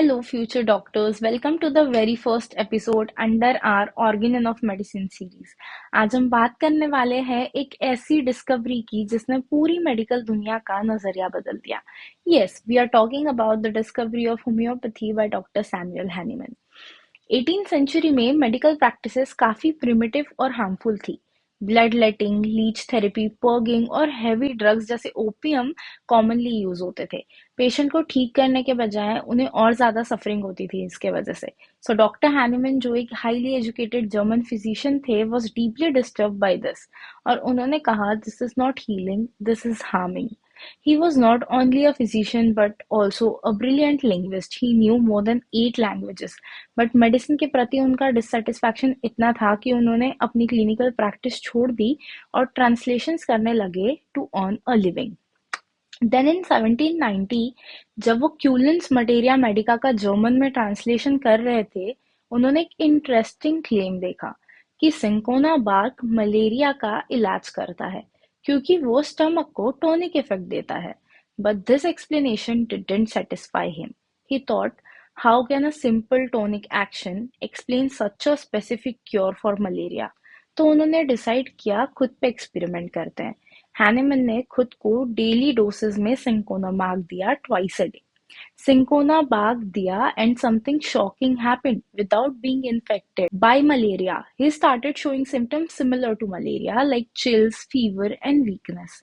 Hello, future doctors. Welcome to the very first episode under our Organ of Medicine series. आज हम बात करने वाले हैं एक ऐसी डिस्कवरी की जिसने पूरी मेडिकल दुनिया का नजरिया बदल दिया. Yes, we are talking about the discovery of homeopathy by Dr. Samuel Hahnemann. 18th century में मेडिकल प्रैक्टिसेस काफी प्रिमिटिव और हार्मफुल थी. Blood letting, leech therapy, purging और हेवी ड्रग्स जैसे ओपियम कॉमनली यूज होते थे. पेशेंट को ठीक करने के बजाय उन्हें और ज्यादा सफरिंग होती थी इसके वजह से. सो डॉक्टर हैनीमैन, जो एक हाईली एजुकेटेड जर्मन फिजिशियन थे, was deeply disturb by this, और उन्होंने कहा, this is not healing, this is harming. He was not only a physician but also a brilliant linguist. He knew more than 8 languages. But medicine के प्रति उनका dissatisfaction इतना था कि उन्होंने अपनी क्लिनिकल प्रैक्टिस छोड़ दी और ट्रांसलेशंस करने लगे to earn a living. Then in 1790, जब वो क्यूलेंस मटेरिया मेडिका का जर्मन में ट्रांसलेशन कर रहे थे, उन्होंने एक इंटरेस्टिंग क्लेम देखा कि सिंकोना बार्क मलेरिया का इलाज करता है क्योंकि वो स्टमक को टॉनिक इफेक्ट देता है. But this explanation didn't satisfy him. He thought, how can a simple tonic action explain such a specific cure for malaria. तो उन्होंने डिसाइड किया खुद पे एक्सपेरिमेंट करते हैं. हैनेमन ने खुद को डेली डोसेस में सिंकोना बाग दिया, twice a day. Cinchona bark diya, and something shocking happened. Without being infected by malaria, he started showing symptoms similar to malaria, like chills, fever, and weakness.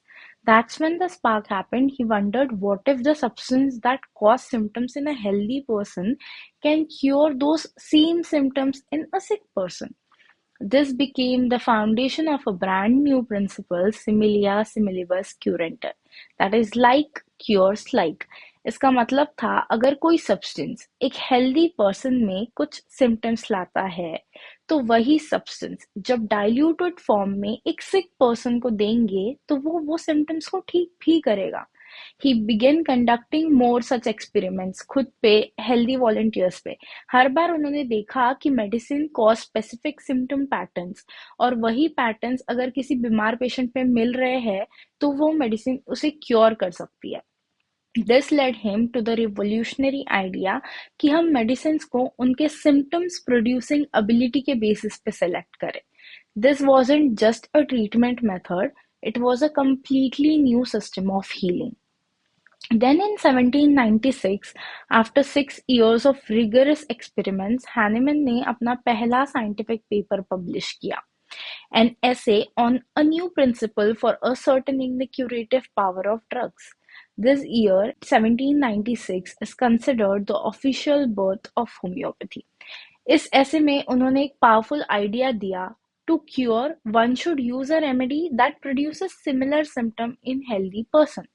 That's when the spark happened. He wondered, what if the substance that caused symptoms in a healthy person can cure those same symptoms in a sick person? This became the foundation of a brand new principle, similia similibus curanter, that is like cures like. इसका मतलब था, अगर कोई substance एक healthy person में कुछ symptoms लाता है, तो वही सब्सटेंस जब डाइल्यूटेड फॉर्म में एक सिक पर्सन को देंगे तो वो सिम्टम्स को ठीक भी करेगा. He began conducting more such experiments खुद पे, हेल्दी वॉलंटियर्स पे. हर बार उन्होंने देखा कि medicine cause specific symptom patterns, और वही पैटर्न्स अगर किसी बीमार पेशेंट में मिल रहे हैं तो वो मेडिसिन उसे क्योर कर सकती है. This led him to the revolutionary idea कि हम मेडिसिन को उनके symptoms producing ability के basis पे select करें. This wasn't just a treatment method, it was a completely new system of healing. Then in 1796, after 6 years of rigorous experiments, Hahnemann ने अपना पहला scientific paper publish किया. An essay on a new principle for ascertaining the curative power of drugs. This year, 1796, is considered the official birth of homeopathy. इस ऐसे में उन्होंने एक powerful idea दिया, to cure, one should use a remedy that produces similar symptom in healthy person.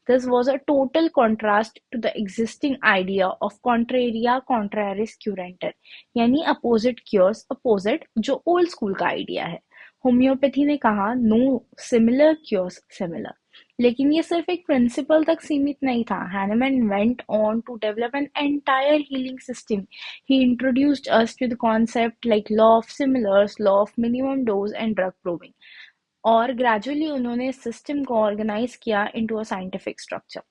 This was a total contrast to the existing idea of contraria contraris curanter, यानी opposite cures opposite, जो old school का idea है. Homeopathy ने कहा, no similar cures similar. लेकिन ये सिर्फ एक प्रिंसिपल तक सीमित नहीं था. Hahnemann went on to develop an entire healing system. He introduced us to the concept like law of similars, law of minimum dose and drug proving. और gradually उन्होंने इस सिस्टम को ऑर्गेनाइज किया इनटू अ साइंटिफिक स्ट्रक्चर.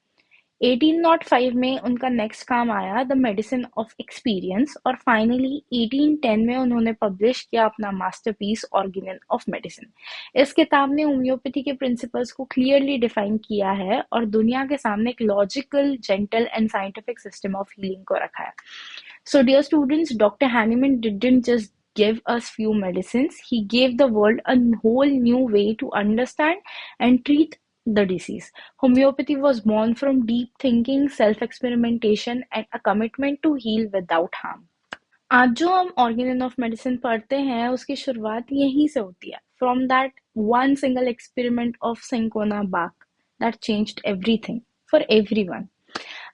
1805 में उनका next काम आया, the medicine of experience, और फाइनली 1810 में उन्होंने पब्लिश किया अपना मास्टरपीस, ऑर्गेन ऑफ मेडिसिन. इस किताब ने होम्योपैथी के प्रिंसिपल्स को क्लियरली डिफाइन किया है और दुनिया के सामने एक logical, gentle and scientific system of healing को रखा है. So dear students, Dr. Hahnemann didn't just give us few medicines, he gave the world a whole new way to understand and treat the disease. Homeopathy was born from deep thinking, self-experimentation and a commitment to heal without harm. आज जो हम organ of medicine पढ़ते हैं उसकी शुरुआत यहीं से होती है, from that one single experiment of cinchona bark that changed everything for everyone.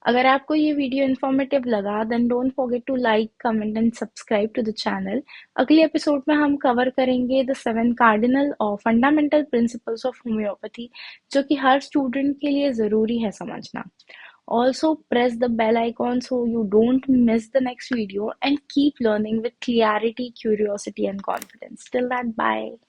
अगर आपको ये वीडियो इन्फॉर्मेटिव लगा, then don't forget to like, comment and subscribe to the channel. अगले एपिसोड में हम कवर करेंगे द 7 कार्डिनल और फंडामेंटल प्रिंसिपल्स ऑफ होम्योपैथी, जो कि हर स्टूडेंट के लिए ज़रूरी है समझना. Also press the bell icon so you don't miss the next video, and keep learning with clarity, curiosity and confidence. Till that, bye.